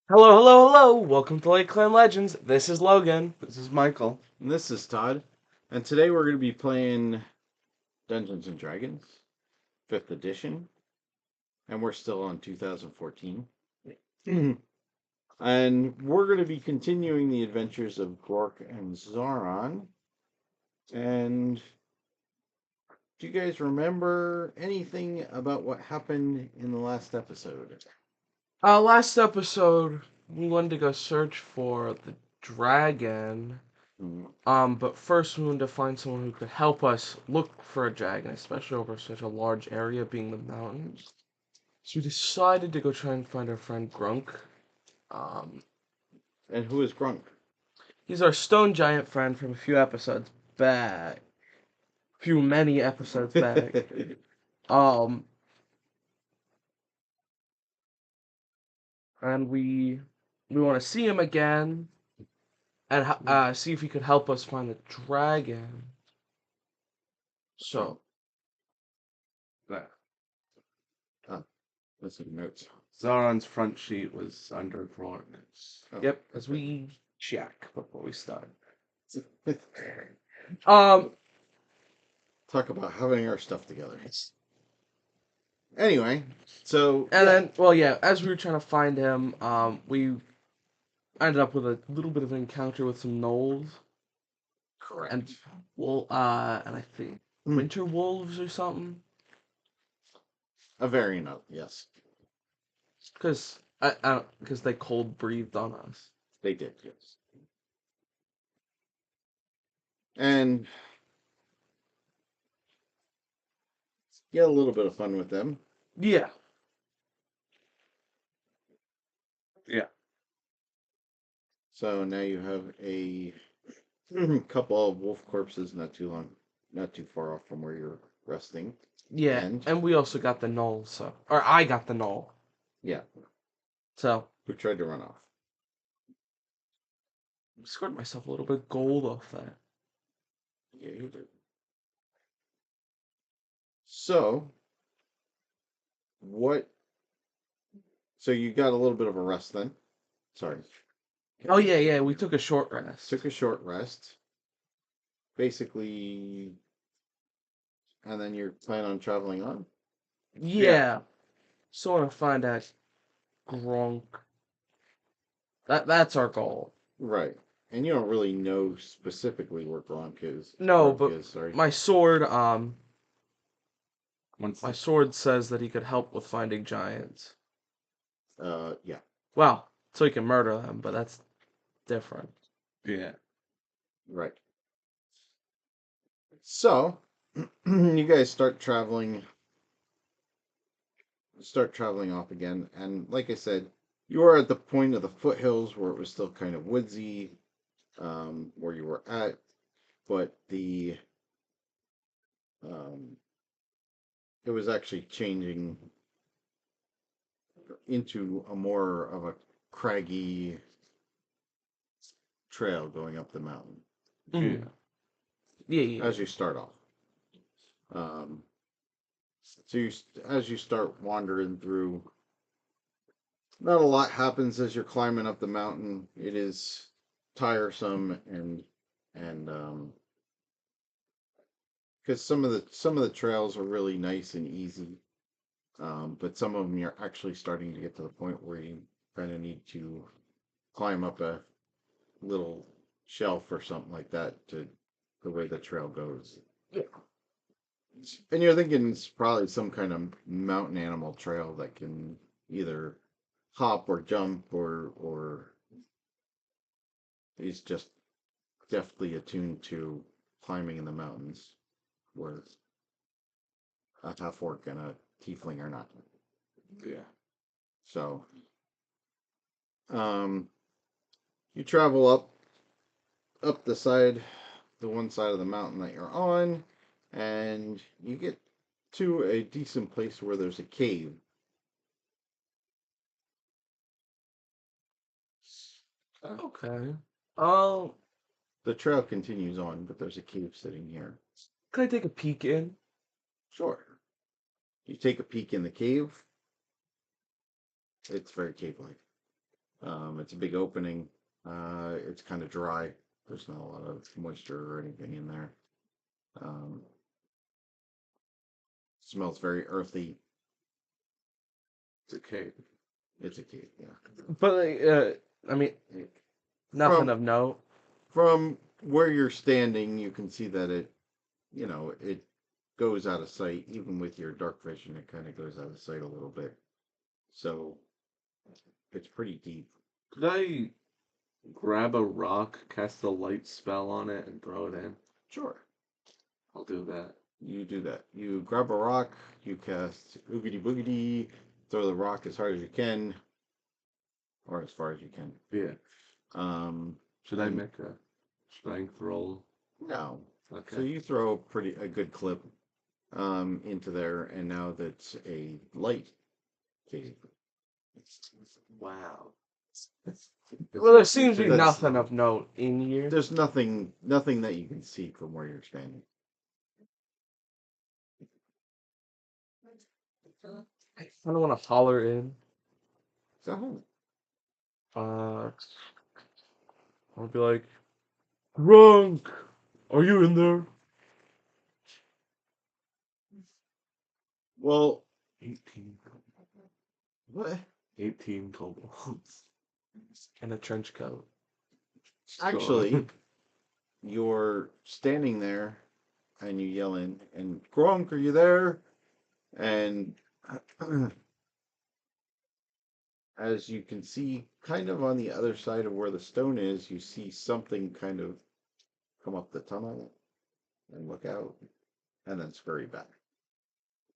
Hello, hello, hello! Welcome to Lake Clan Legends. This is Logan. This is Michael. And this is Todd. And today we're going to be playing Dungeons and Dragons, 5th edition. And we're still on 2014. And we're going to be continuing the adventures of Grorc and Zaron. And do you guys remember anything about what happened in the last episode? Last episode, we wanted to go search for the dragon. But first we wanted to find someone who could help us look for a dragon, especially over such a large area being the mountains. So we decided to go try and find our friend Grunk. And who is Grunk? He's our stone giant friend from a few episodes back. Many episodes back. And we want to see him again and see if he could help us find the dragon. So, That Let's see notes. Zaron's front sheet was under Grorc's. Oh, yep, as we check before we start. Talk about having our stuff together. Anyway, so And then, well, yeah, as we were trying to find him, we ended up with a little bit of an encounter with some gnolls. correct. And and I think Mm. winter wolves or something. A variant of, yes, Because because they cold breathed on us. they did, yes. And get a little bit of fun with them. Yeah. Yeah. So now you have a couple of wolf corpses not too far off from where you're resting. Yeah, and we also got the gnoll, or I got the gnoll. Yeah, So, who tried to run off. scored myself a little bit of gold off that. Yeah, you did. So, what? So you got a little bit of a rest then. Sorry. Oh yeah, we took a short rest. Took a short rest. Basically, and then you're planning on traveling on? Yeah. So I want to find out Gronk. That's our goal. Right. And you don't really know specifically where Gronk is. No, Gronk but is, sorry. my sword Once my sword says that he could help with finding giants. Yeah. Well, so he can murder them, but that's different. yeah. Right. So, you guys start traveling off again, and like I said, you are at the point of the foothills where it was still kind of woodsy, where you were at, but it was actually changing into a more of a craggy trail going up the mountain Mm. Yeah. as you start off. So as you start wandering through, not a lot happens as you're climbing up the mountain. It is tiresome and because some of the trails are really nice and easy, but some of them you're actually starting to get to the point where you kind of need to climb up a little shelf or something like that to the way the trail goes. Yeah. And you're thinking it's probably some kind of mountain animal trail that can either hop or jump or is just deftly attuned to climbing in the mountains, where a half orc and a tiefling are not. Yeah. So, you travel up the one side of the mountain that you're on, and you get to a decent place where there's a cave. Okay. Oh, The trail continues on, but there's a cave sitting here. can I take a peek in? Sure. You take a peek in the cave. It's very cave-like. It's a big opening. It's kind of dry. There's not a lot of moisture or anything in there. Um, smells very earthy. It's a cave. It's a cave, yeah. But I mean, nothing From of note. from where you're standing, you can see that it goes out of sight. Even with your dark vision, it kind of goes out of sight a little bit. So it's pretty deep. Could I grab a rock, cast a light spell on it, and throw it in? Sure. I'll do that. You do that. You grab a rock, you cast Oogity Boogity, throw the rock as hard as you can, or as far as you can. Yeah. Um, Should I and make a strength roll? no. So Okay. you throw a good clip into there, and now that's a light cave. Wow. Well, there seems to be That's- nothing of note in here. There's nothing that you can see from where you're standing. I don't want to holler in. So I'll be like, Grunk, are you in there? well, 18. what? 18 kobolds. In a trench coat. Actually, you're standing there, and you yell in, and Gronk, are you there? And as you can see, kind of on the other side of where the stone is, you see something kind of come up the tunnel and look out, and then scurry back.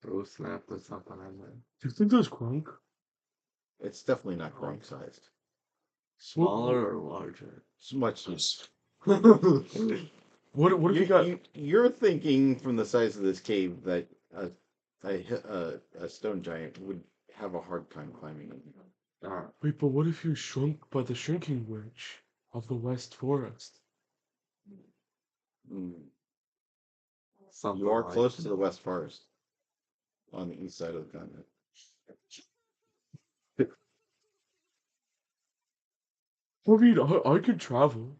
Oh snap, there's something in there. Do you think that's Grunk? It's definitely not Gronk sized. Smaller or larger? It's much. What if you got? You're thinking from the size of this cave that a stone giant would have a hard time climbing in. Ah, Wait, but what if you shrunk by the shrinking witch of the West Forest? Mm. something You are like close to the West Forest, on the east side of the continent. I mean, I could travel.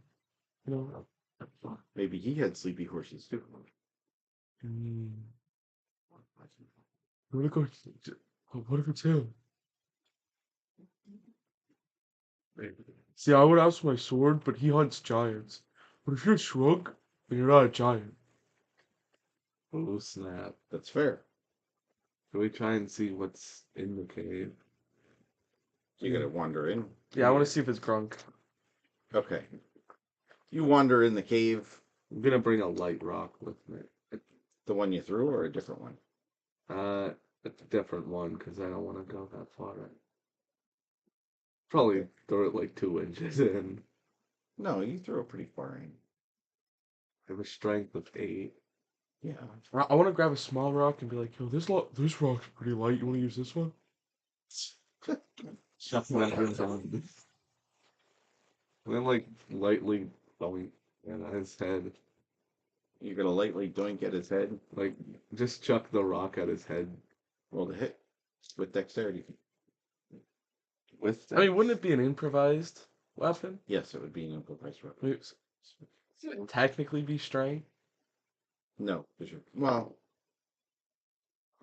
You know. Maybe he had sleepy horses too. Mm. What if what if it's him? See, I would ask my sword, but he hunts giants. But if you're shrunk, then you're not a giant. Oh snap. That's fair. Can we try and see what's in the cave? You gotta wander in. Yeah, I want to see if it's Grunk. Okay. You wander in the cave. I'm gonna bring a light rock with me. The one you threw, or a different one? A different one, because I don't want to go that far in. Probably throw it like 2 inches in. No, you threw it pretty far in. I have a strength of 8. Yeah. I want to grab a small rock and be like, yo, this rock's pretty light. You want to use this one? Shuffle that on. And then like lightly going in his head. You're gonna lightly doink at his head. Like just chuck the rock at his head. Roll to hit with dexterity. With I mean, wouldn't it be an improvised weapon? Yes, it would be an improvised weapon. Maybe it would technically be strength. No, because you're hurled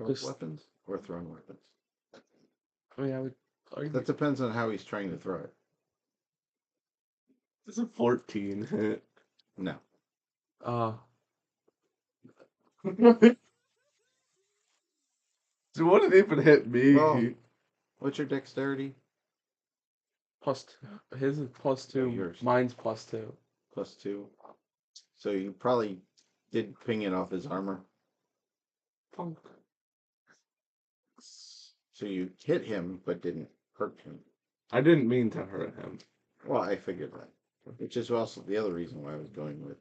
Just- weapons or thrown weapons. I mean, I would argue. That depends on how he's trying to throw it. It's a 14 hit. No. So what did it even hit me? Well, what's your dexterity? +2. His is +2. yours. Mine's +2. +2. So you probably did ping it off his armor. Punk. So you hit him, but didn't hurt him. I didn't mean to hurt him. Well, I figured that. Which is also the other reason why I was going with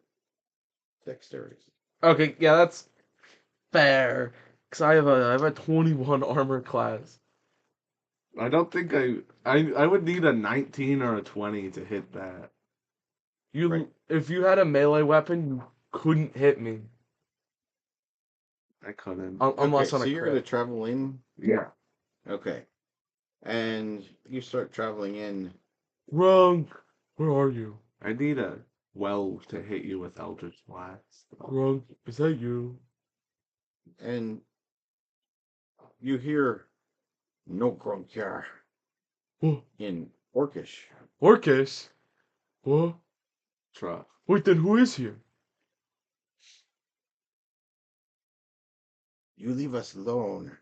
dexterity. Okay, yeah, that's fair. Cause I have a 21 armor class. I don't think I would need a 19 or a 20 to hit that. Right. If you had a melee weapon, you couldn't hit me I couldn't. unless on so a you're crit. going to travel in? Yeah. Okay. And you start traveling in, Grunk, where are you? I need a well to hit you with Eldritch Blast. Grunk, is that you? And you hear no Gronkyar What? in Orcish. Orcus? What? Try. Wait, then who is here? You leave us alone.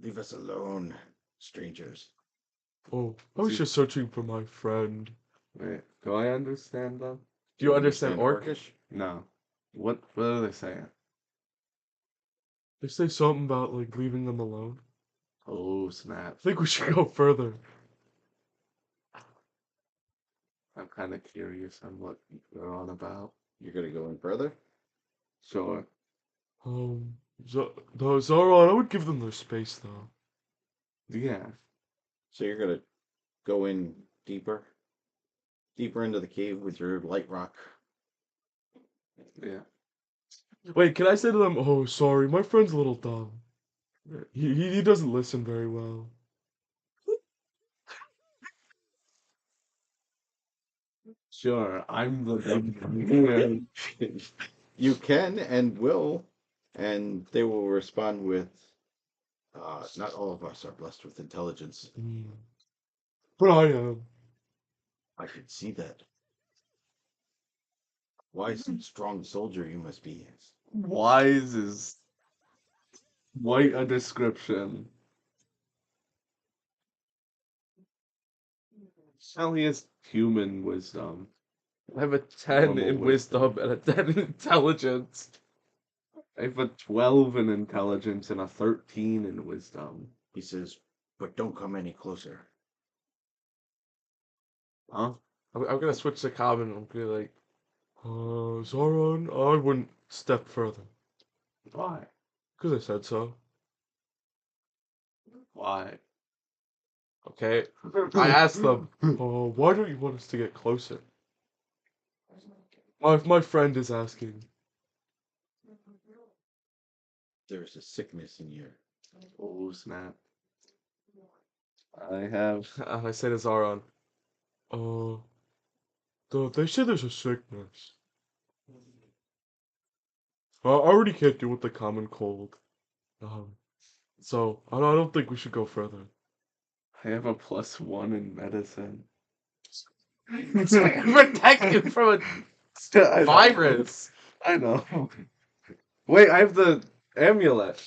Leave us alone, strangers. Oh, I was just searching for my friend. Wait, do I understand them? Do you understand Orcish? No. What are they saying? They say something about, like, leaving them alone. Oh, snap. I think we should go further. I'm kind of curious on what they're on about. You're gonna go in further? Sure. The Zaron, I would give them their space, though. Yeah. So you're gonna go in deeper? Deeper into the cave with your light rock. Yeah. Wait, can I say to them, oh, sorry, my friend's a little dumb. He doesn't listen very well. Sure, I'm the big You can and will, and they will respond with, not all of us are blessed with intelligence. But I am. I can see that. Wise and strong soldier you must be. Wise is quite a description. Hell, he has human wisdom. I have a 10 Normal in wisdom and a 10 in intelligence. I have a 12 in intelligence and a 13 in wisdom. He says, but don't come any closer. Huh? I'm gonna switch to common. I'm gonna be like, Zaron, I wouldn't step further. Why? Because I said so. Why? Okay. I asked them, why don't you want us to get closer? My friend is asking. There's a sickness in here. Oh, snap. I have. And I say to Zaron, they say there's a sickness. I already can't deal with the common cold. So I don't think we should go further. I have a +1 in medicine. So I can protect you from a virus. I know. Wait, I have the amulet.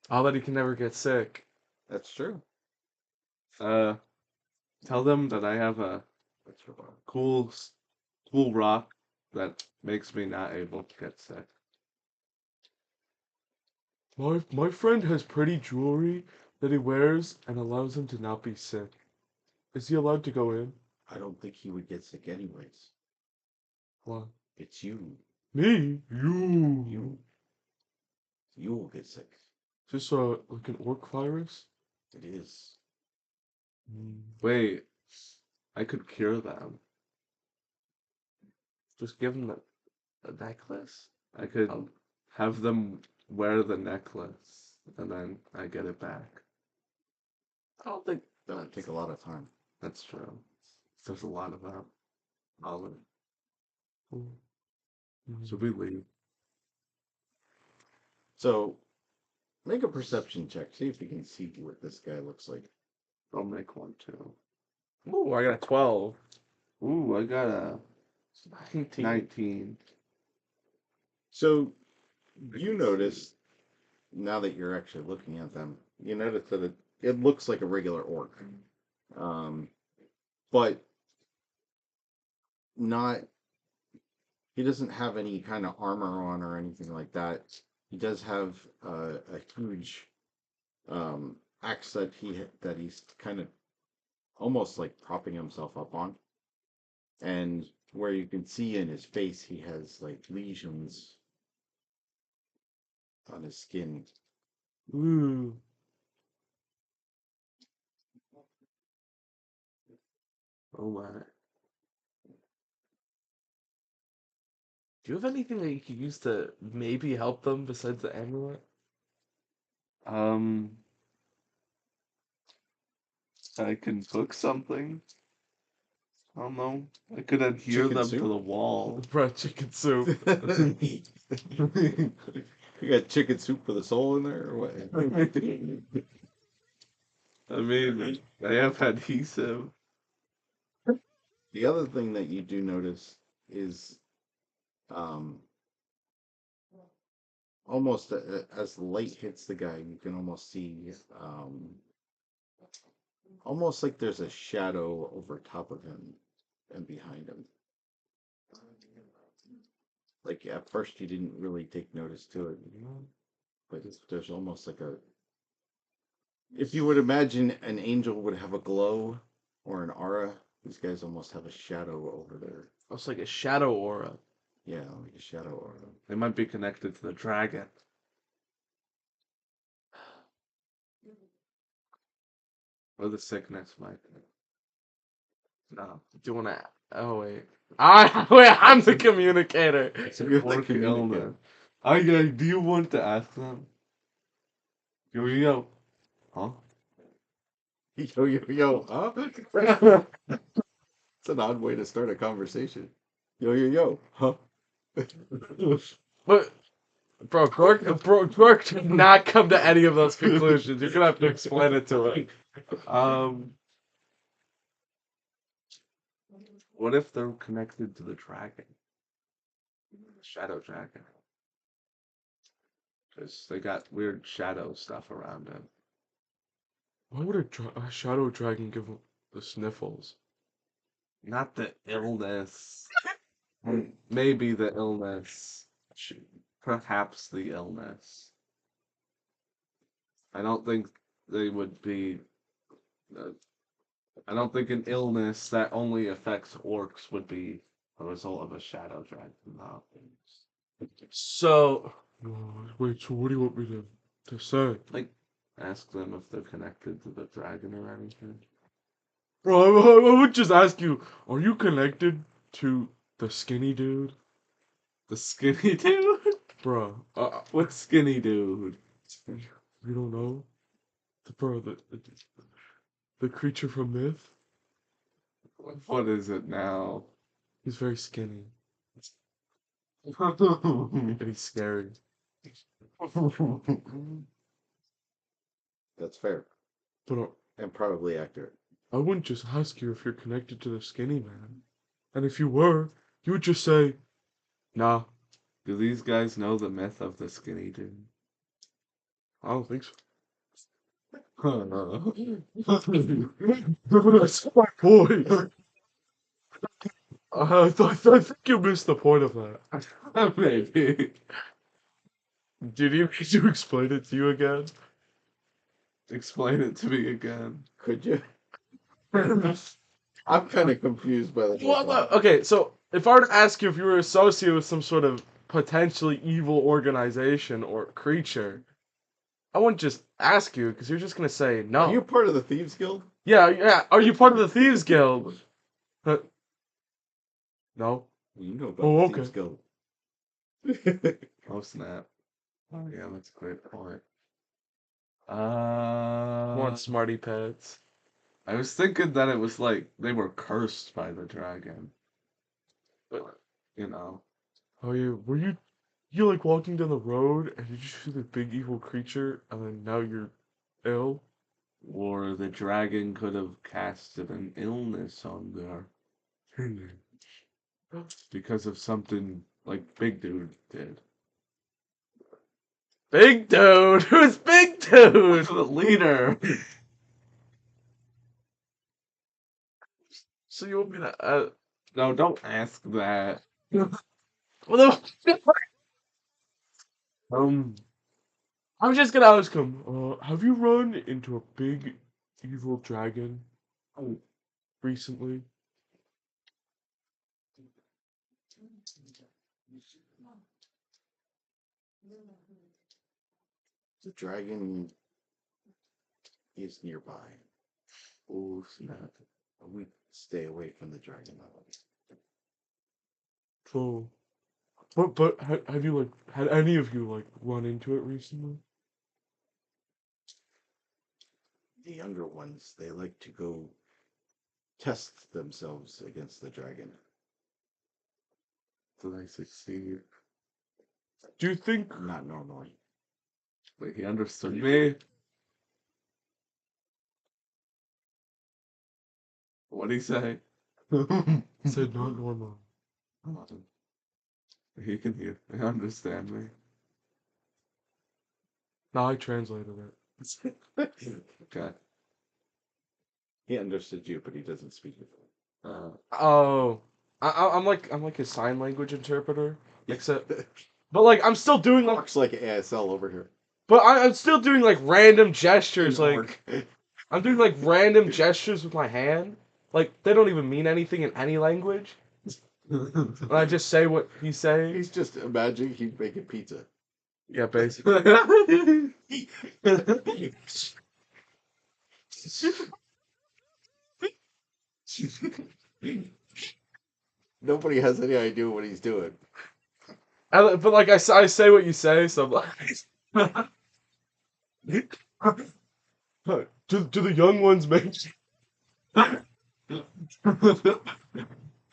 Oh, that he can never get sick. That's true. Tell them that I have a That's right. cool rock that makes me not able to get sick. My friend has pretty jewelry that he wears and allows him to not be sick. Is he allowed to go in? I don't think he would get sick anyways. What? It's you. Me? You. You will get sick. Is this like an orc virus? It is. Wait, I could cure them. Just give him the necklace? I could have them wear the necklace, and then I get it back. I don't think That would take a lot of time. That's true. There's a lot of that. Olive. Should we leave? So, make a perception check. See if you can see what this guy looks like. I'll make one too. Ooh, I got a 12. Ooh, I got a 19. 19. So, you notice, now that you're actually looking at them, you notice that it looks like a regular orc. But not, he doesn't have any kind of armor on or anything like that. He does have a huge axe that he's kind of almost like propping himself up on, and where you can see in his face he has like lesions on his skin. Ooh. Oh my. Do you have anything that you could use to maybe help them besides the amulet? I can cook something. I don't know. I could adhere Chicken them soup? to the wall. Bro, chicken soup. You got chicken soup for the soul in there, or what? I mean, they have adhesive. The other thing that you do notice is, um, almost as the light hits the guy, you can almost see, almost like there's a shadow over top of him and behind him. Like at first you didn't really take notice to it, but there's almost like a. If you would imagine an angel would have a glow or an aura, these guys almost have a shadow over there. It's like a shadow aura. Yeah, like a shadow aura. They might be connected to the dragon. Or the sickness might be. No. Do you wanna? Oh wait. Wait. I'm the communicator. You're the Orc communicator. illness. Do you want to ask them? Yo. Huh? Yo, huh? It's an odd way to start a conversation. Yo, huh? But bro, Grorc did not come to any of those conclusions. You're gonna have to explain it to him. What if they're connected to the dragon? The shadow dragon. Because they got weird shadow stuff around him. Why would a shadow dragon give him the sniffles? Not the illness. Maybe the illness. Perhaps the illness. I don't think they would be. I don't think an illness that only affects orcs would be a result of a shadow dragon. No. So wait. So what do you want me to say? Like, ask them if they're connected to the dragon or anything. Bro, I would just ask you: are you connected to the skinny dude? The skinny dude? Bro, What skinny dude? you don't know? The creature from Myth? What is it now? He's very skinny. And he's scary. That's fair. But And probably accurate. I wouldn't just ask you if you're connected to the skinny man. And if you were, you would just say, nah, Do these guys know the myth of the skinny dude? I don't think so. Maybe. That's my point. I think you missed the point of that. Do you need me to explain it to you again? Explain it to me again. Could you? I'm kind of confused by the whole Well, thing. okay, so if I were to ask you if you were associated with some sort of potentially evil organization or creature, I wouldn't just ask you because you're just gonna say no. Are you part of the Thieves Guild? Yeah. Are you part of the Thieves Guild? No. You know about Oh, the Thieves okay. Guild. Oh snap. Oh yeah, that's a great point. Want smarty pets? I was thinking that it was like they were cursed by the dragon. But you know. Oh, were you like walking down the road and did you see the big evil creature and then now you're ill? Or the dragon could have casted an illness on there because of something like Big Dude did. Big dude? Who's big dude? The leader. So you want me to No, don't ask that. well, Um, I'm just gonna ask him, have you run into a big evil dragon recently? The dragon is nearby. oh snap. We stay away from the dragon. So, but have you like had any of you like run into it recently? The younger ones, they like to go test themselves against the dragon. Did I succeed? Do you think? Not normally. Wait, he understood me? What'd he say? Said not normal. He can hear. He understand me. No, I translated it. Okay. He understood you, but he doesn't speak it. Oh, I'm like his sign language interpreter, except, but like I'm still doing like, Looks like ASL over here. but I'm still doing like random gestures, In like orc. I'm doing like random gestures with my hand, like they don't even mean anything in any language. And I just say what he's saying. He's just imagining he's making pizza. Yeah, basically. Nobody has any idea what he's doing. But like I say what you say, so I'm like, do the young ones make? Do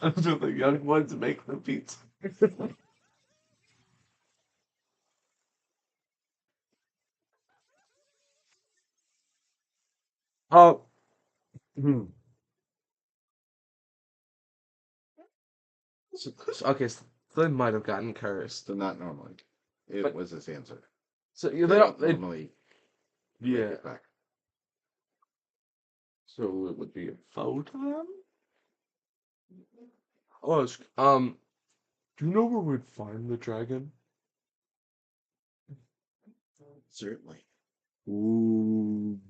the young ones make the pizza? Oh, okay, so they might have gotten cursed. So not normally. It But- was his answer. So They they don't don't. normally make Yeah. it back. So it would be a photon? Oh, do you know where we'd find the dragon? Certainly. Ooh.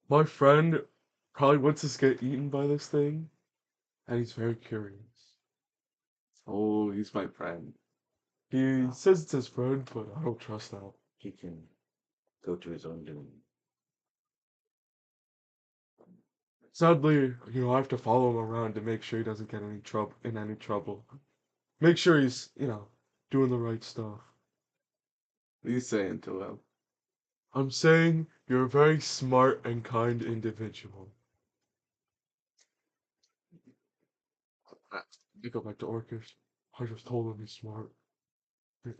My friend probably wants us to get eaten by this thing, and he's very curious. Oh, he's my friend. He says it's his friend, but I don't trust that. He can go to his own doom. Sadly, I have to follow him around to make sure he doesn't get any trouble. Make sure he's, doing the right stuff. What are you saying to him? I'm saying you're a very smart and kind individual. You go back to Orcish. I just told him he's smart. You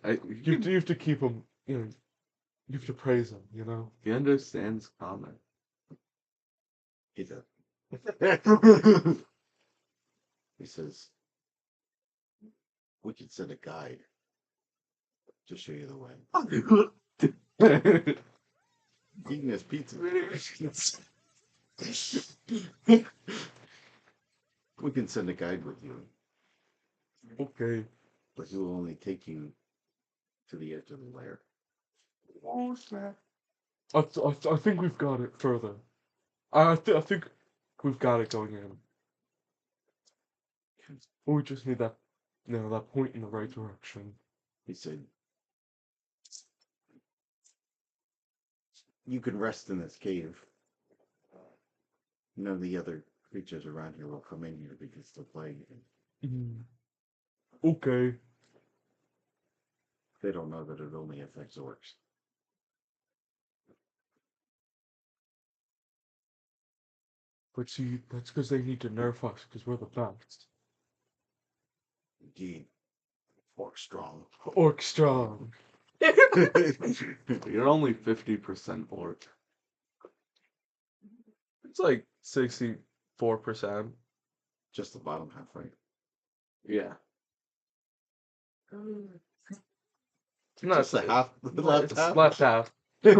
have to keep him, you have to praise him. He understands common. He does. He says, we could send a guide to show you the way. Eating his pizza. We can send a guide with you, Okay. but he will only take you to the edge of the lair. Oh, snap. I think we've got it further. I think we've got it going in. We just need that, that point in the right direction. He said, you can rest in this cave. None of the other creatures around here will come in here because they're playing it. Okay. They don't know that it only affects orcs. But see, that's because they need to nerf us, because we're the best. Indeed. Orc strong. Orc strong. You're only 50% orc. It's like 64%. Just the bottom half, right? Yeah. No, Just the half, the left it's half. left half. He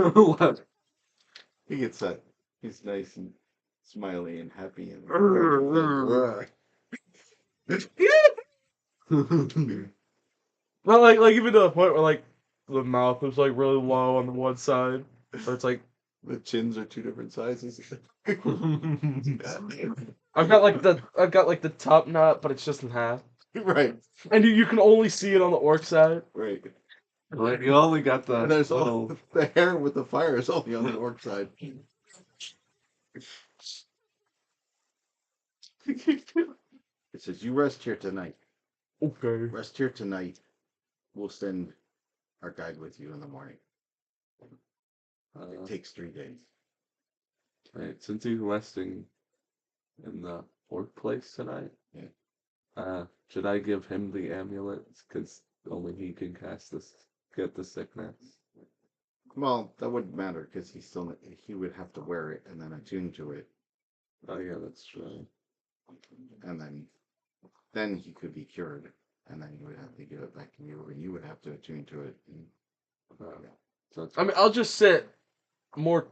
gets that. He's nice and smiley and happy and. Well, like even to the point where like the mouth is like really low on the one side, so it's like The chins are two different sizes. I've got like the top knot, but it's just in half, Right, and you can only see it on the orc side. right. Like, you only got the And there's little... all the hair with the fire is only on the orc side. It says, you rest here tonight. Okay. Rest here tonight. We'll send our guide with you in the morning. It takes 3 days. Right, since he's resting, in the fourth place tonight. Yeah. Should I give him the amulets? Because only he can get the sickness. Well, that wouldn't matter because he would have to wear it and then attune to it, Oh yeah, that's true. and then he could be cured, and then you would have to give it back to you, and you would have to attune to it. And, Uh, so it's I mean, I'll just sit more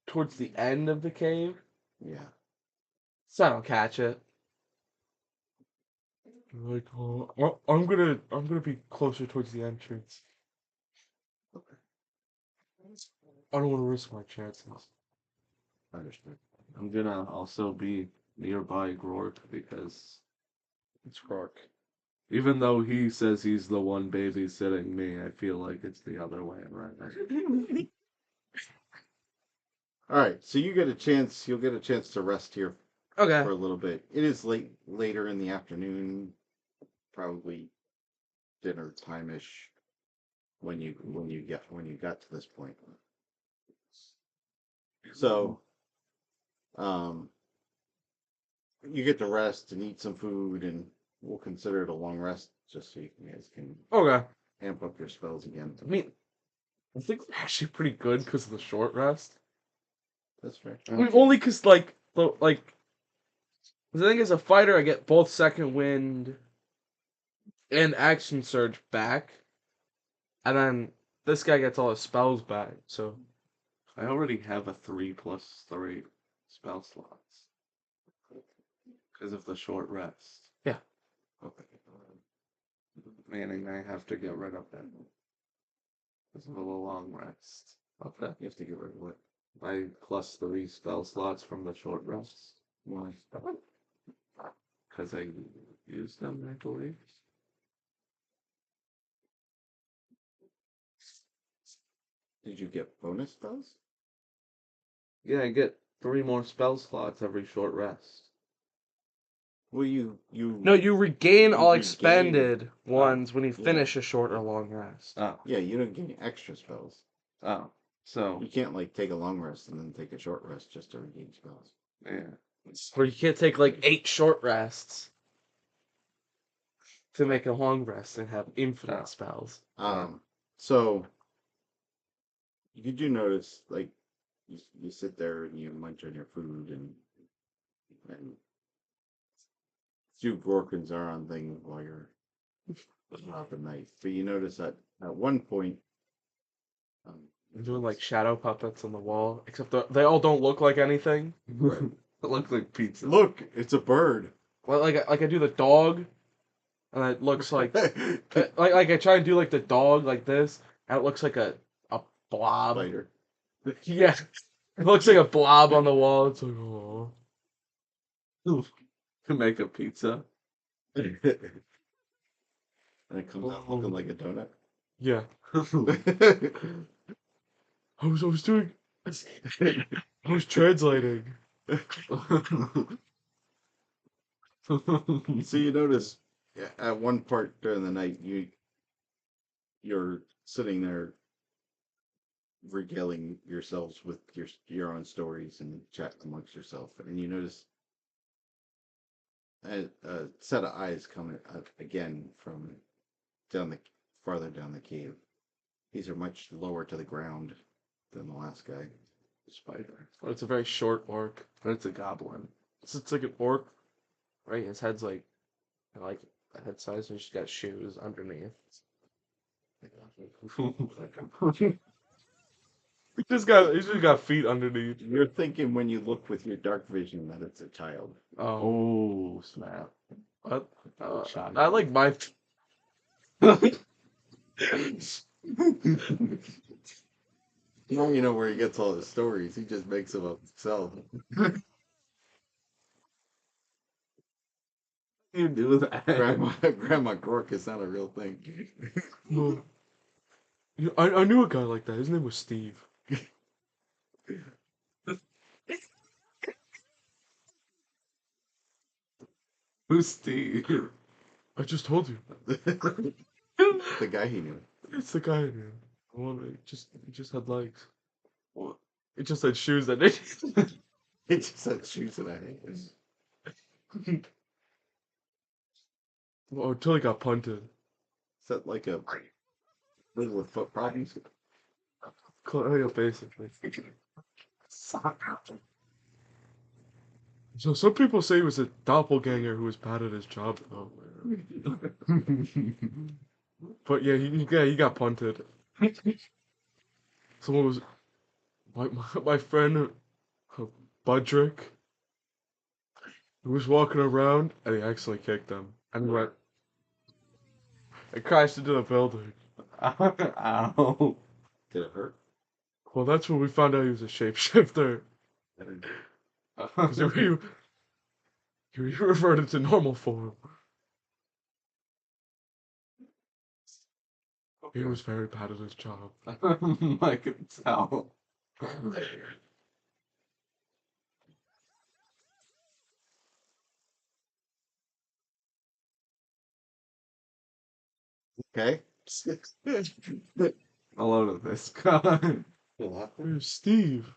towards the end of the cave, yeah. so I don't catch it. Like, oh, I'm gonna be closer towards the entrance. I don't want to risk my chances. Understood. I'm gonna also be nearby Grorc because It's Grorc. even though he says he's the one babysitting me, I feel like it's the other way around. All right, so you get a chance. You'll get a chance to rest here Okay. for a little bit. It is later in the afternoon, probably dinner time-ish when you got to this point. So, you get to rest and eat some food, and we'll consider it a long rest just so you guys can Okay. amp up your spells again. I mean, I think we're actually pretty good because of the short rest. That's fair. I mean, only because the thing is, a fighter, I get both second wind and action surge back, and then this guy gets all his spells back. So I already have a 3+3 spell slots because of the short rest. yeah. Okay. Meaning I have to get rid of it because of the long rest. Okay. You have to get rid of what? My +3 spell slots from the short rest. Why? Because I used them, I believe. Did you get bonus spells? Yeah, I get 3 more spell slots every short rest. Well, you No, you regain You all regain- expended ones when you yeah. finish a short or long rest. Oh, yeah, you don't get any extra spells. oh. So, You can't like take a long rest and then take a short rest just to regain spells. yeah. Or you can't take like 8 short rests to make a long rest and have infinite Oh. spells. So you do notice like you sit there and you munch on your food and do Gork and Zaron thing while you're up the night. But you notice that at one point, I'm doing like shadow puppets on the wall, except they all don't look like anything. right. It looks like pizza. Look, it's a bird. Well, like I do the dog, and it looks like like I try and do like the dog like this, and it looks like a blob. Spider. Yeah, it looks like a blob on the wall. It's like, oh. To make a pizza. And it comes out looking like a donut. Yeah. I was doing. I was translating. So you notice at one part during the night you're sitting there regaling yourselves with your own stories and chat amongst yourself, and you notice a set of eyes coming up again from farther down the cave. These are much lower to the ground than the last guy. Spider. Well, it's a very short orc. But it's a goblin. It's like an orc, right? His head's like a head size, and he's got shoes underneath. He's just got feet underneath. You're thinking when you look with your dark vision that it's a child. Oh, Oh, snap. what? Shocking. I like my. Now you know where he gets all his stories. He just makes them up himself. You do that. Grandma Gork is not a real thing. No. I knew a guy like that. His name was Steve. Who's Steve? I just told you. The guy he knew. It's the guy I knew. The one that he just had legs. What? It just had shoes that did. He just had shoes and a hands. Well, until he got punted. Is that like a little with foot problems? Yeah, basically. So some people say he was a doppelganger who was bad at his job, though. But yeah, he got punted. Someone was my friend Budrick, who was walking around and he accidentally kicked him and he went and crashed into the building. Ow. Did it hurt? Well, that's when we found out he was a shapeshifter. Because he reverted to normal form. He was very bad at his job. I can tell. Okay. Hello to this guy. Here's Steve.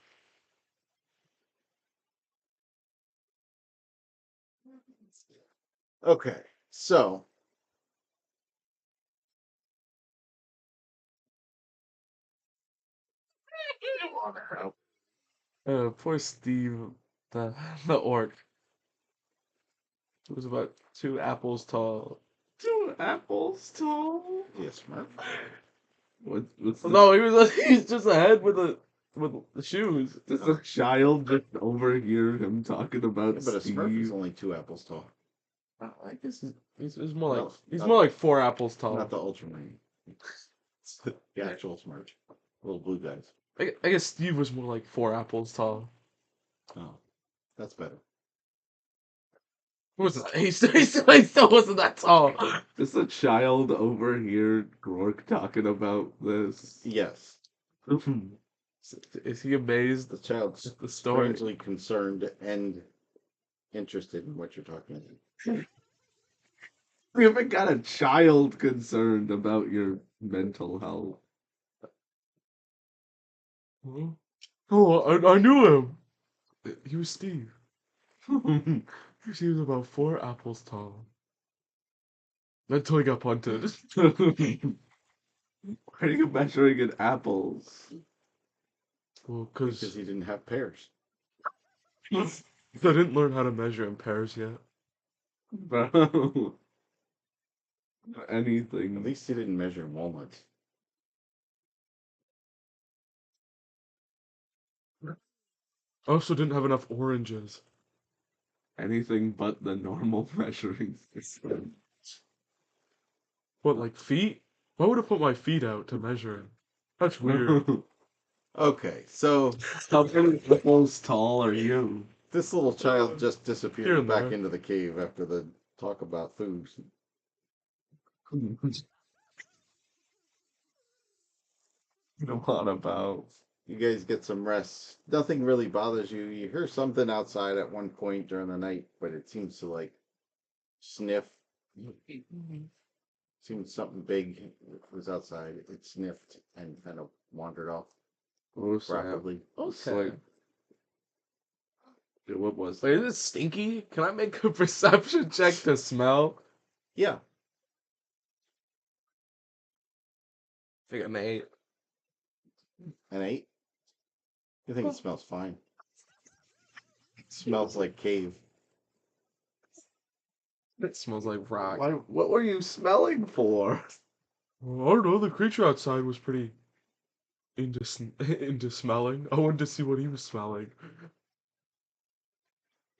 Okay. So Poor Steve, the the orc. He was about 2 apples tall. 2 apples tall. yes, Smurf. What's the, No, he's just a head with the shoes. does a child just overhear him talking about Yeah, but a Smurf is Steve? only 2 apples tall. I guess he's more like No, he's not- more like 4 apples tall. Not the Ultraman. It's the actual Smurf. Little blue guys. I guess Steve was more like 4 apples tall. Oh, that's better. He still wasn't that tall. Does a child overhear Grorc talking about this? Yes. Is he amazed The child's at the story? strangely concerned and interested in what you're talking about. We haven't got a child concerned about your mental health. Huh? Oh, I knew him. He was Steve. He was about 4 apples tall. Until he got punted. Why are you measuring in apples? Well, Because because he didn't have pears. I didn't learn how to measure in pairs yet. Bro. At Anything. least he didn't measure in walnuts. I also didn't have enough oranges. Anything but the normal measuring system. What, like feet? Why would I put my feet out to measure it? That's weird. Okay, so How many apples tall are you? this little child just Here disappeared and back there. into the cave after the talk about food. What about? You guys get some rest. Nothing really bothers you. You hear something outside at one point during the night, but it seems to like sniff. Seems something big was outside. It sniffed and kind of wandered off Oh, snap. rapidly. It's Okay. like, what was Wait, that? is it stinky? Can I make a perception check to smell? Yeah. I think an 8. An 8? You think it smells fine? It smells like cave. It smells like rock. Why, what were you smelling for? Well, I don't know. The creature outside was pretty into smelling. I wanted to see what he was smelling.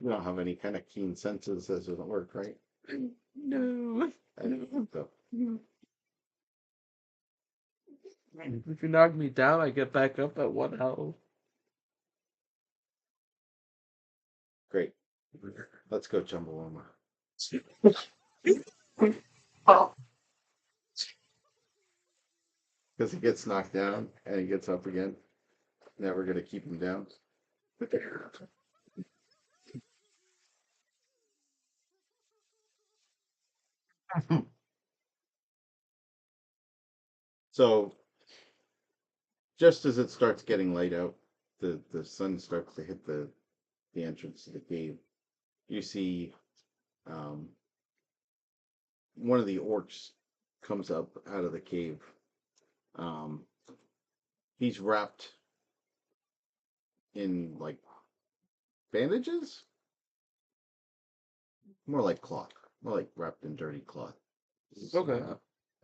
You don't have any kind of keen senses as it work, right? No. I didn't think so. If you knock me down, I get back up at 1 health. Great. Let's go, Chumbawamba. Because he gets knocked down and he gets up again. Now we're going to keep him down. So, just as it starts getting light out, the sun starts to hit the entrance to the cave. You see Um, one of the orcs comes up out of the cave. Um, he's wrapped in like bandages, more like cloth, more like wrapped in dirty cloth. Okay.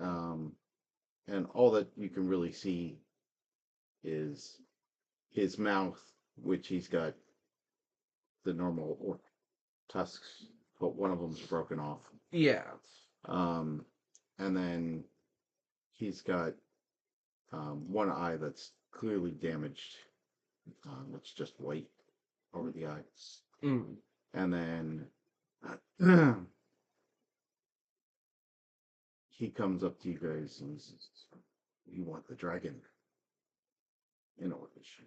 Um, and all that you can really see is his mouth, which he's got the normal orc tusks, but one of them's broken off. Yeah. Um, and then he's got one eye that's clearly damaged. It's just white over the eye. Mm. And then he comes up to you guys and says, "You want the dragon in Orcish?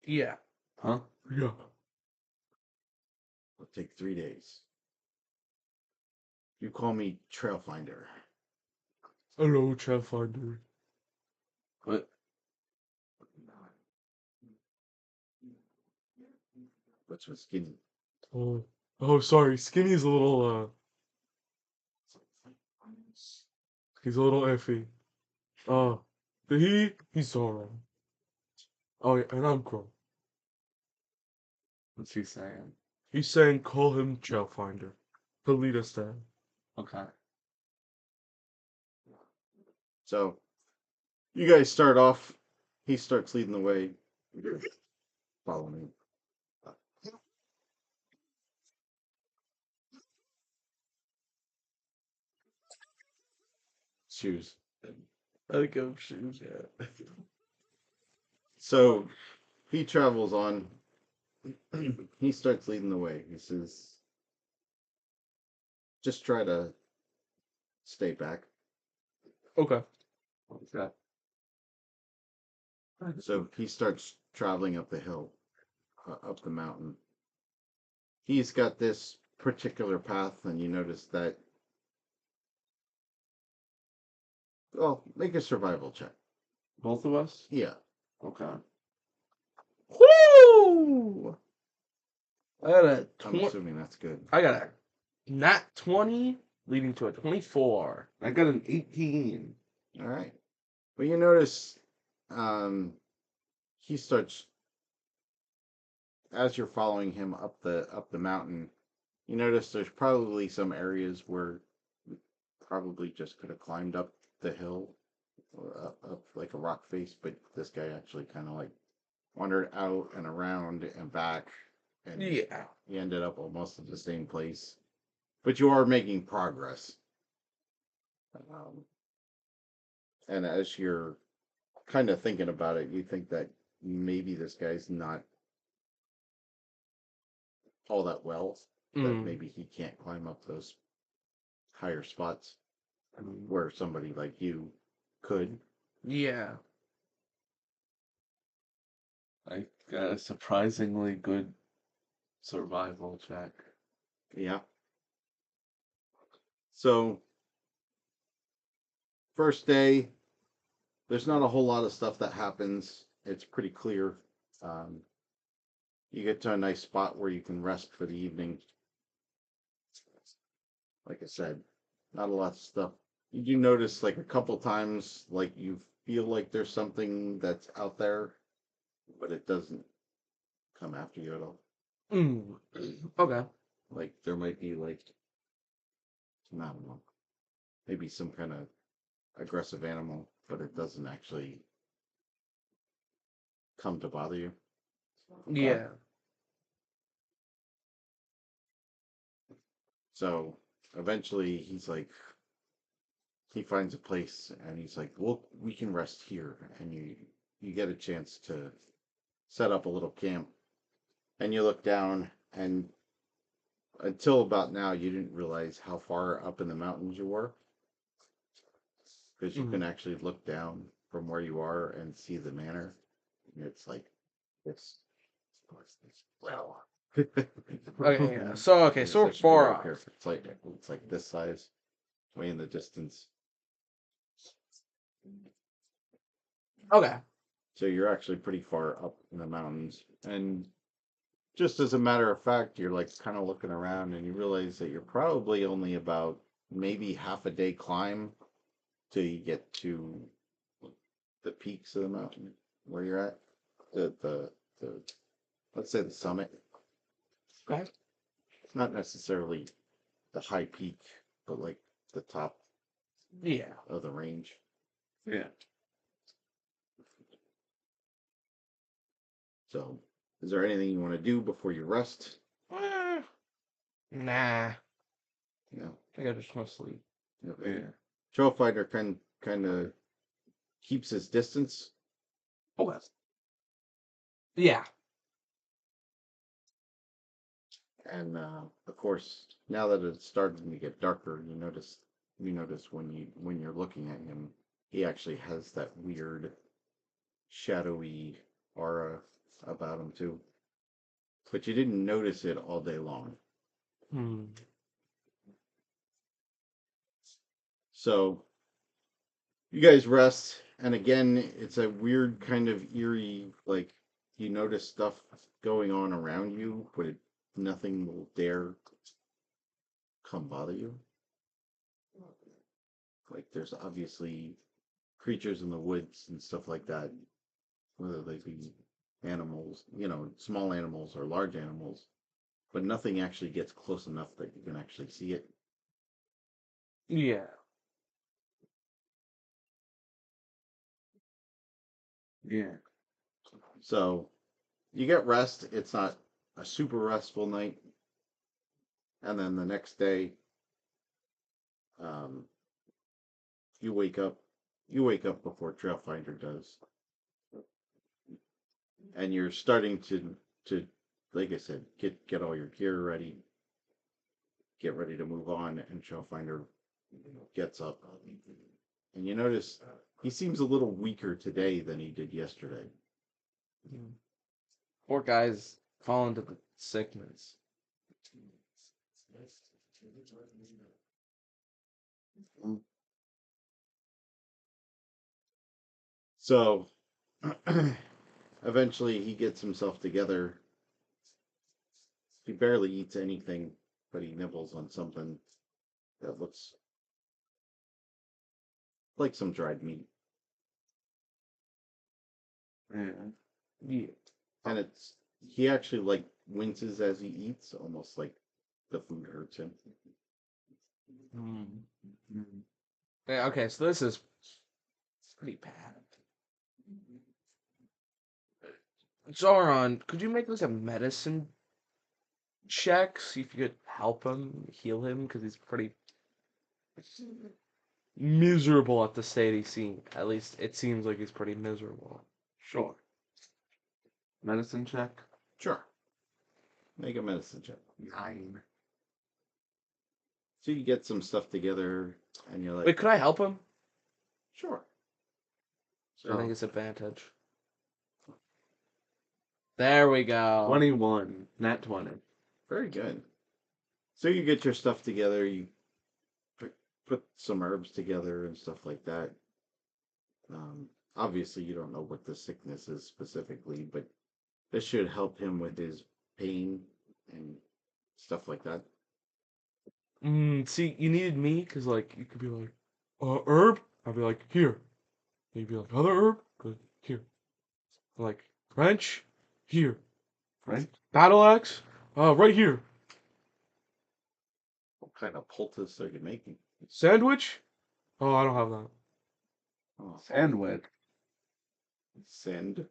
Yeah. Huh? Yeah. It'll take 3 days. You call me Trailfinder. Hello, Trailfinder. What? What's with Skinny? Oh, sorry. Skinny's a little, he's a little iffy. He's alright. Oh, yeah, and I'm Crow. What's he saying? He's saying call him Trailfinder. He'll lead us there. Okay. So, you guys start off. He starts leading the way. Follow me. Shoes. I think I'm shoes, yeah. So, he travels on. He starts leading the way. He says, just try to stay back. Okay. Okay. So he starts traveling up the hill, up the mountain. He's got this particular path, and you notice that. Well, make a survival check. Both of us? Yeah. Okay. Woo! I got a I'm assuming that's good. I got a nat 20 leading to a 24. I got an 18. All right. But you notice he starts, as you're following him up the mountain, you notice there's probably some areas where you probably just could have climbed up the hill or up like a rock face, but this guy actually kind of like wandered out and around and back, and Yeah. he ended up almost at the same place. But you are making progress. And as you're kind of thinking about it, you think that maybe this guy's not all that well, that maybe he can't climb up those higher spots where somebody like you could. Yeah. I got a surprisingly good survival check. Yeah. So, first day, there's not a whole lot of stuff that happens. It's pretty clear. You get to a nice spot where you can rest for the evening. Like I said, not a lot of stuff. You do notice like a couple times, like you feel like there's something that's out there, but it doesn't come after you at all. Okay. Like there might be like, I don't know, maybe some kind of aggressive animal, but it doesn't actually come to bother you. Yeah. So eventually he's like, he finds a place and he's like, well, we can rest here. And you get a chance to set up a little camp. And you look down, and until about now, you didn't realize how far up in the mountains you were. Because you can actually look down from where you are and see the manor. And it's like this. Well. Okay, yeah. So we're It's far up here. off. It's like this size, way in the distance. Okay. So you're actually pretty far up in the mountains, and just as a matter of fact, you're like kind of looking around and you realize that you're probably only about maybe half a day climb till you get to the peaks of the mountain where you're at. The let's say the summit. Okay. Not necessarily the high peak, but like the top Yeah. of the range. Yeah. So, is there anything you want to do before you rest? Nah. I No. think I just want to sleep. Okay. Yeah. Trailfinder kind of keeps his distance. Oh. Yeah. And of course, now that it's starting to get darker, you notice when you're looking at him, he actually has that weird shadowy aura about him too. But you didn't notice it all day long. Hmm. So you guys rest, and again, it's a weird kind of eerie, like you notice stuff going on around you, but nothing will dare come bother you. Like there's obviously creatures in the woods and stuff like that, whether they be animals, small animals or large animals, but nothing actually gets close enough that you can actually see it. Yeah. Yeah. So you get rest. It's not a super restful night. And then the next day, um, you wake up. You wake up before Trailfinder does, and you're starting to, like I said, get all your gear ready, get ready to move on. And Trailfinder gets up, and you notice he seems a little weaker today than he did yesterday. Poor guy's fallen to the sickness. So eventually he gets himself together. He barely eats anything, but he nibbles on something that looks like some dried meat. Yeah. Yeah. And he actually like winces as he eats, almost like the food hurts him. Hmm. Mm. Yeah, okay, so this is pretty bad. Zaron, could you make like a medicine check? See if you could help him, heal him, because he's pretty miserable at the state he's seen. At least it seems like he's pretty miserable. Sure. Medicine check. Sure. Make a medicine check. 9. So you get some stuff together and you're like, Wait, could I help him? sure. I think So it's advantage. There we go. 21. Nat 20. Very good. So you get your stuff together, you put some herbs together and stuff like that. Obviously, you don't know what the sickness is specifically, but this should help him with his pain and stuff like that. See, you needed me because like you could be like, herb. I'd be like, here. You'd be like, other herb. Good, here. Like wrench, here. Right? Battle axe, right here. What kind of poultice are you making? Sandwich. Oh, I don't have that. Oh, Sandwich. sandwich.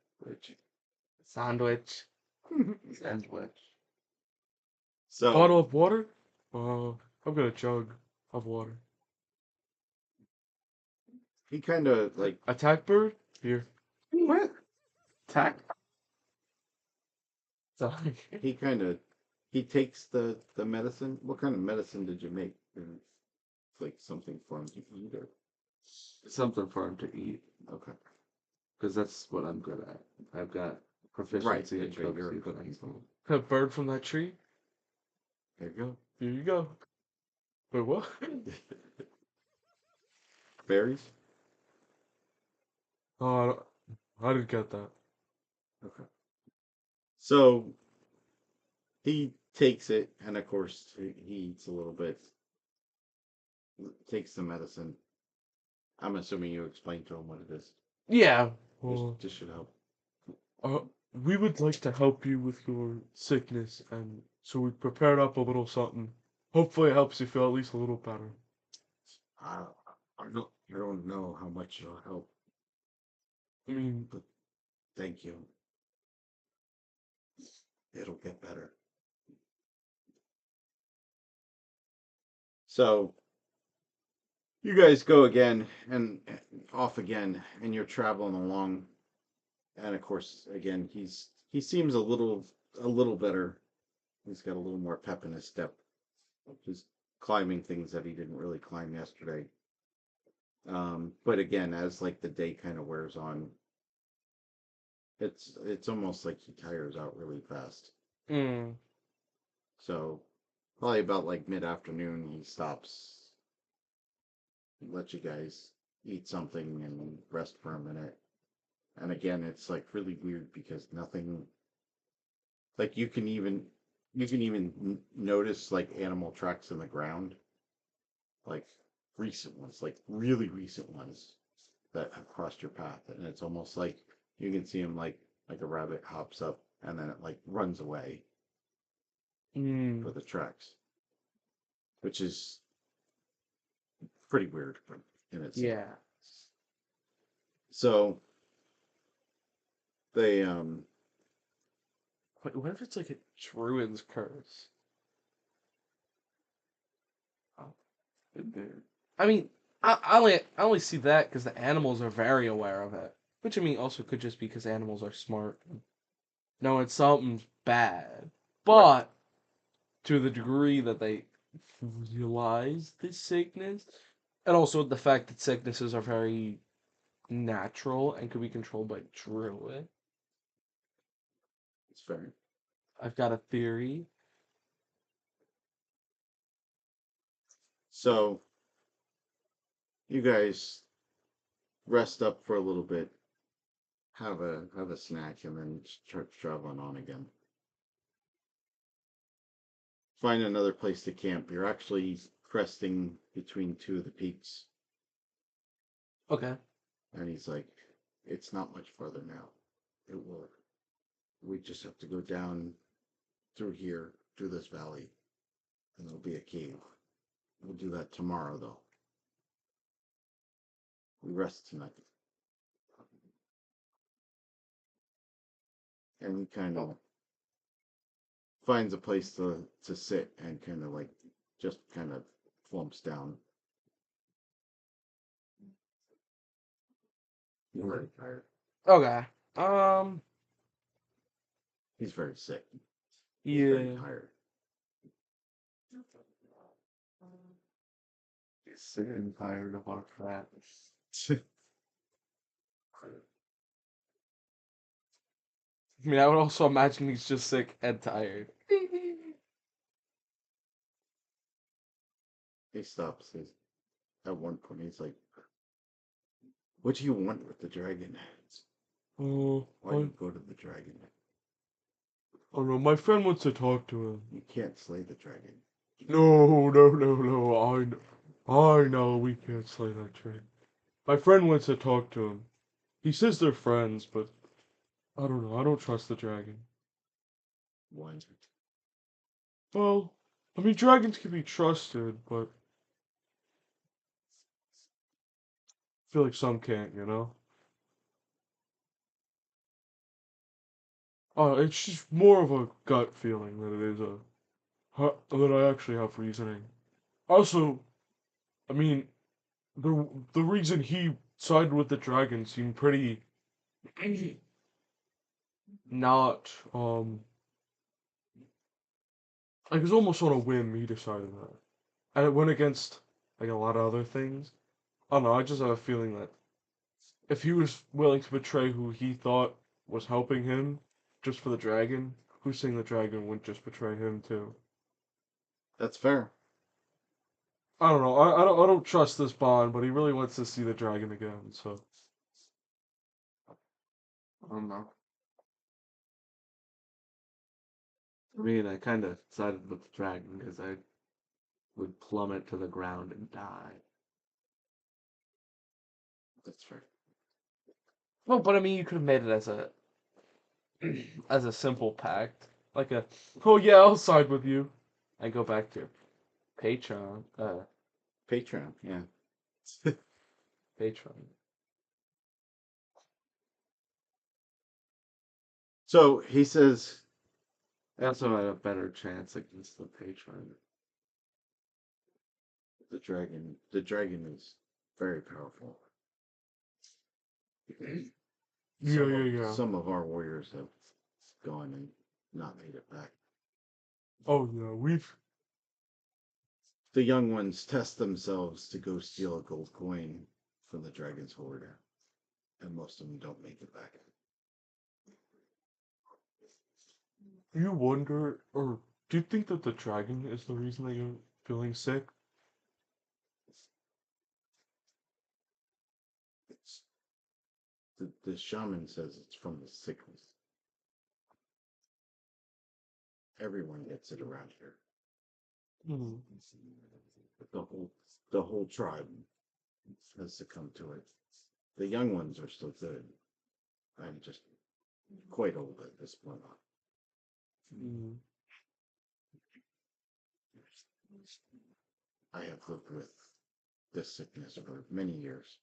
Sandwich. Sandwich. So Bottle of water. I've got a jug of water. he kind of like Attack bird. Here. What? Tack? Sorry. he takes the medicine. What kind of medicine did you make? Like something for him to eat or Something for him to eat. okay. Because that's what I'm good at. I've got Right, proficiency in that's right, you're a cooking cook. things. A bird from that tree. There you go. Here you go. Wait, what? Berries? Oh, I didn't get that. Okay. So He takes it, and of course he eats a little bit. Takes the medicine. I'm assuming you explained to him what it is. Yeah. Just should help. We would like to help you with your sickness, and so we prepared up a little something. Hopefully, it helps you feel at least a little better. I, I don't know how much it'll help. I mean, But thank you. It'll get better. So you guys go again and off again, and you're traveling along. And of course, again, he seems a little better. He's got a little more pep in his step. Just climbing things that he didn't really climb yesterday. But again, as like the day kind of wears on, it's almost like he tires out really fast. mm, So probably about like mid-afternoon, he stops, let you guys eat something and rest for a minute. And again, it's like really weird because nothing, like you can even notice like animal tracks in the ground, like recent ones, like really recent ones that have crossed your path, and it's almost like you can see them like a rabbit hops up and then it like runs away for the tracks, which is pretty weird in itself. yeah. So they Wait, what if it's like a druid's curse? Oh, I mean, I only see that because the animals are very aware of it, which I mean also could just be because animals are smart. No, it's something's bad, but to the degree that they realize this sickness, and also the fact that sicknesses are very natural and could be controlled by druid. it's fair. I've got a theory. So you guys rest up for a little bit, have a snack, and then start traveling on again. Find another place to camp. You're actually cresting between two of the peaks. Okay. And he's like, it's not much farther now. It will. We just have to go down through here, through this valley, and there'll be a cave. We'll do that tomorrow, though. We rest tonight. And he kind of finds a place to sit and kind of like just kind of flumps down. You're very tired. Okay. He's very sick. He's very Yeah. tired. He's sick and tired of our fat. I mean, I would also imagine he's just sick and tired. He stops. At one point, he's like, what do you want with the dragon? Oh, Why do you go to the dragon? oh no, my friend wants to talk to him. You can't slay the dragon. No. I know we can't slay that dragon. My friend wants to talk to him. He says they're friends, but I don't know. I don't trust the dragon. Why? Well, I mean, dragons can be trusted, but I feel like some can't, you know? It's just more of a gut feeling than it is that I actually have reasoning. Also, I mean, the reason he sided with the dragon seemed pretty not like it was almost on a whim he decided that. And it went against like a lot of other things. I don't know, I just have a feeling that if he was willing to betray who he thought was helping him just for the dragon, who's saying the dragon wouldn't just betray him too? That's fair. I don't know. I don't trust this Bond, but he really wants to see the dragon again. So I don't know. I mean, I kind of sided with the dragon because I would plummet to the ground and die. That's fair. Well, but I mean, you could have made it as a as a simple pact, like a, oh yeah, I'll side with you, and go back to your Patreon, Patreon, yeah. Patreon. So he says, I also had a better chance against the patron. the dragon is very powerful. Yeah, yeah, yeah. Some of our warriors have gone and not made it back. Oh yeah, we've. The young ones test themselves to go steal a gold coin from the dragon's hoard, and most of them don't make it back. You wonder, or do you think that the dragon is the reason that you're feeling sick? It's the shaman says it's from the sickness. Everyone gets it around here. Hmm. The whole tribe has succumbed to it. The young ones are still good. I'm just quite old at this point. Mm. I have lived with this sickness for many years.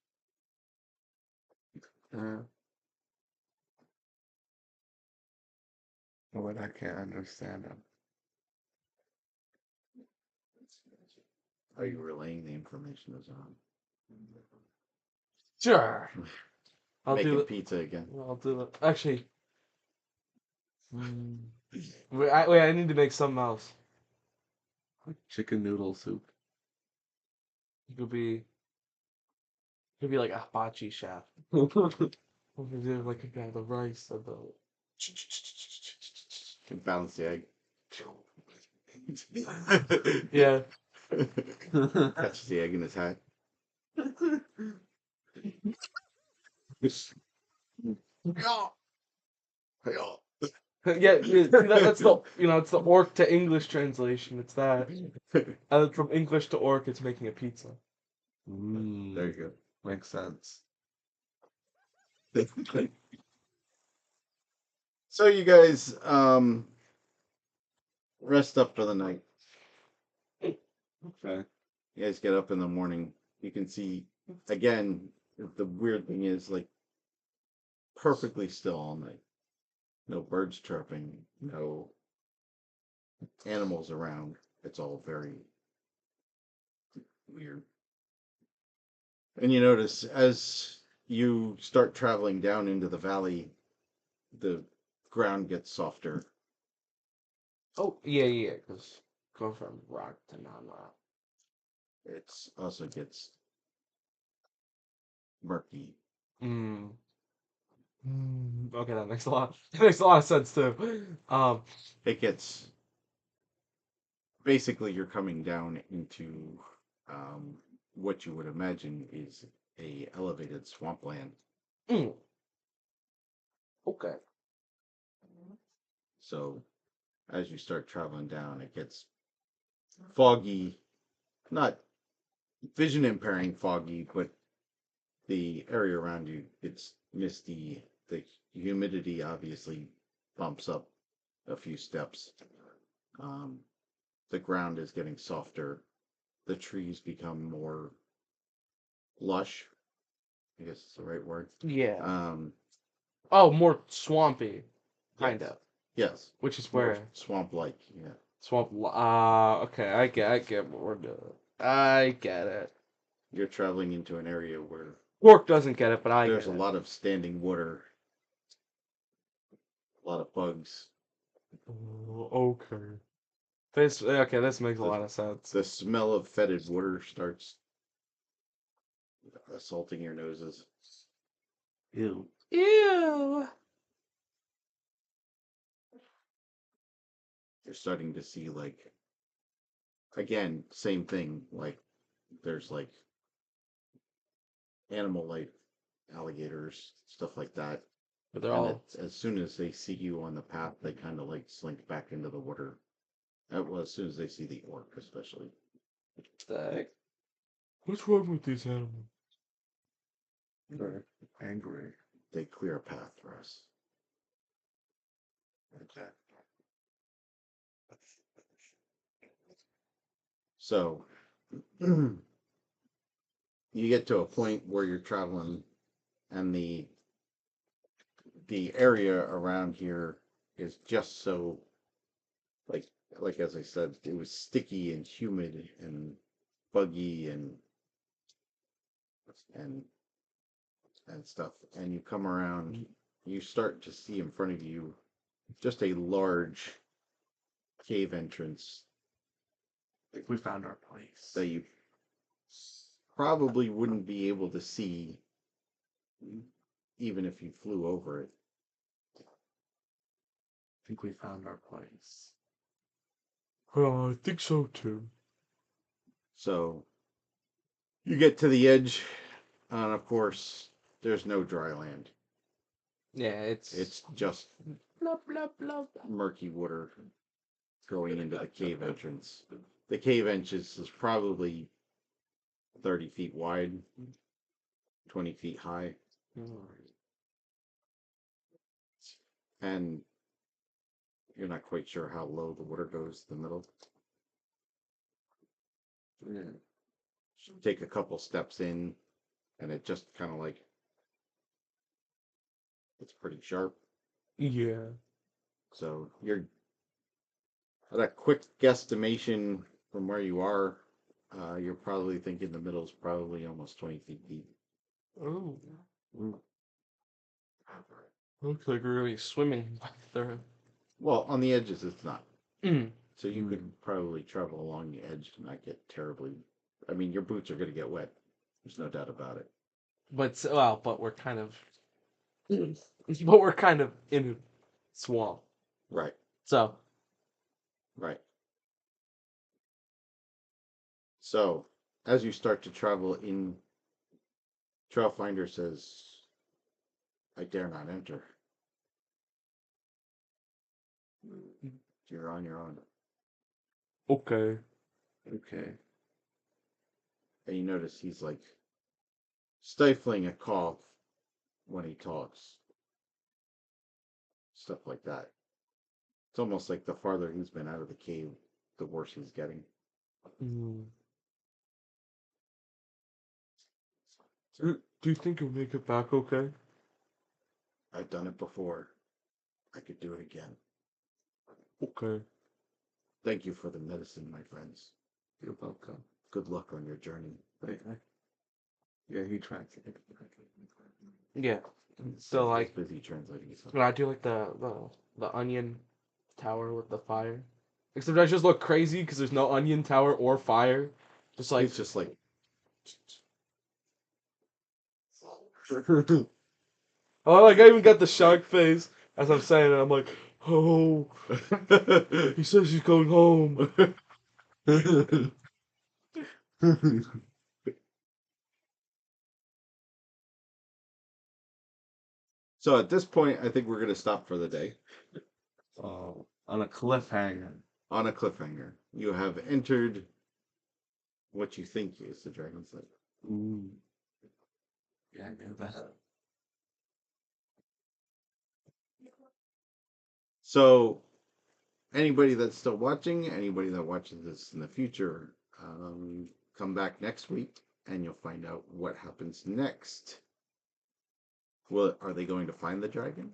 But I can't understand him. Are you relaying the information to Zaron? Sure. I'll Making do it. pizza again. I'll do it. Actually, wait. I need to make something else. Like chicken noodle soup. It could be like a hibachi chef. We could do like the rice and the. Can balance the egg. Yeah. Catch the egg in his hat. Yeah, see, that's the it's the orc to English translation. It's that, and then from English to orc, it's making a pizza. There you Makes sense. go. So you guys rest up for the night. Okay. You guys get up in the morning. You can see again. The weird thing is like perfectly still all night. No birds chirping. No animals around. It's all very weird. And you notice as you start traveling down into the valley, the ground gets softer. Oh yeah, because going from rock to non-rock. It also gets murky. Mm. Okay, that makes a lot. That makes a lot of sense too. It gets basically you're coming down into um, what you would imagine is a elevated swampland. mm, okay. So as you start traveling down, it gets foggy, not vision impairing foggy, but the area around you it's misty. The humidity obviously bumps up a few steps. Um, the ground is getting softer. The trees become more lush. I guess it's the right word. Yeah. Um, Oh, more swampy, kind yes, of. yes, Which is more where swamp-like. Yeah, swamp. Okay, I get what we're doing. I get it. you're traveling into an area where Orc doesn't get it, but I there's get a it. lot of standing water, a lot of bugs. Oh, okay. This makes a The lot of sense. the smell of fetid water starts assaulting your noses. Ew. Ew. You're starting to see like again, same thing. Like there's like animal life, alligators, stuff like that. But they're And all. as soon as they see you on the path, they kind of like slink back into the water. Well, as soon as they see the orc, especially. What's wrong with these animals? They're angry. They clear a path for us. Okay. So, you get to a point where you're traveling, and the area around here is just so, like as I said, it was sticky and humid and buggy and and stuff. And you come around, you start to see in front of you just a large cave entrance I think we found our place. that you probably wouldn't be able to see even if you flew over it. I think we found our place. Oh, I think so too. So you get to the edge, and of course, there's no dry land. Yeah, It's just blah blah blah. murky water going into the cave entrance. The cave entrance is probably 30 feet wide, 20 feet high, and you're not quite sure how low the water goes to the middle. Yeah. Take a couple steps in, and it just kind of like, it's pretty sharp. Yeah. So you're at a quick guesstimation from where you are. You're probably thinking the middle's probably almost 20 feet deep. Oh. Looks like we're really swimming there. Well, on the edges, it's not. Mm. So you could probably travel along the edge and not get terribly. I mean, your boots are going to get wet. There's no doubt about it. But we're kind of. But we're kind of in a swamp. Right, So. right. So, as you start to travel in, Trailfinder says, I dare not enter. You're on your own. Okay. Okay. And you notice he's like stifling a cough when he talks. Stuff like that. It's almost like the farther he's been out of the cave, the worse he's getting. Mm. Do you think you'll make it back okay? I've done it before. I could do it again. Okay. Thank you for the medicine, my friends. You're welcome. Good luck on your journey. Yeah, he tracked it. Yeah. So He's like, busy translating stuff. when I do like the onion tower with the fire, except I just look crazy because there's no onion tower or fire. Just like He's just like, oh, like I even got the shock face as I'm saying it. I'm like, oh, he says he's going home. So at this point, I think we're going to stop for the day. Oh, on a cliffhanger. On a cliffhanger. You have entered what you think is the Dragon's Lake. Ooh. Yeah, I knew that. So, anybody that's still watching, anybody that watches this in the future, come back next week and you'll find out what happens next. Well, are they going to find the dragon?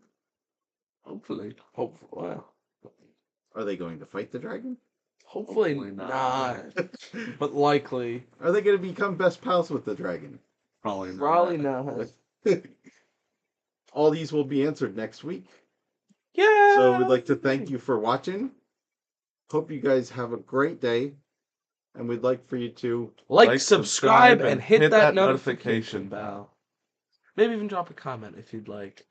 Hopefully. Well, Are they going to fight the dragon? hopefully Hopefully not. not. But likely. Are they going to become best pals with the dragon? Probably not. Probably not. All these will be answered next week. Yeah. So we'd like to thank you for watching. Hope you guys have a great day. And we'd like for you to Like, subscribe, and hit that notification bell. Maybe even drop a comment if you'd like.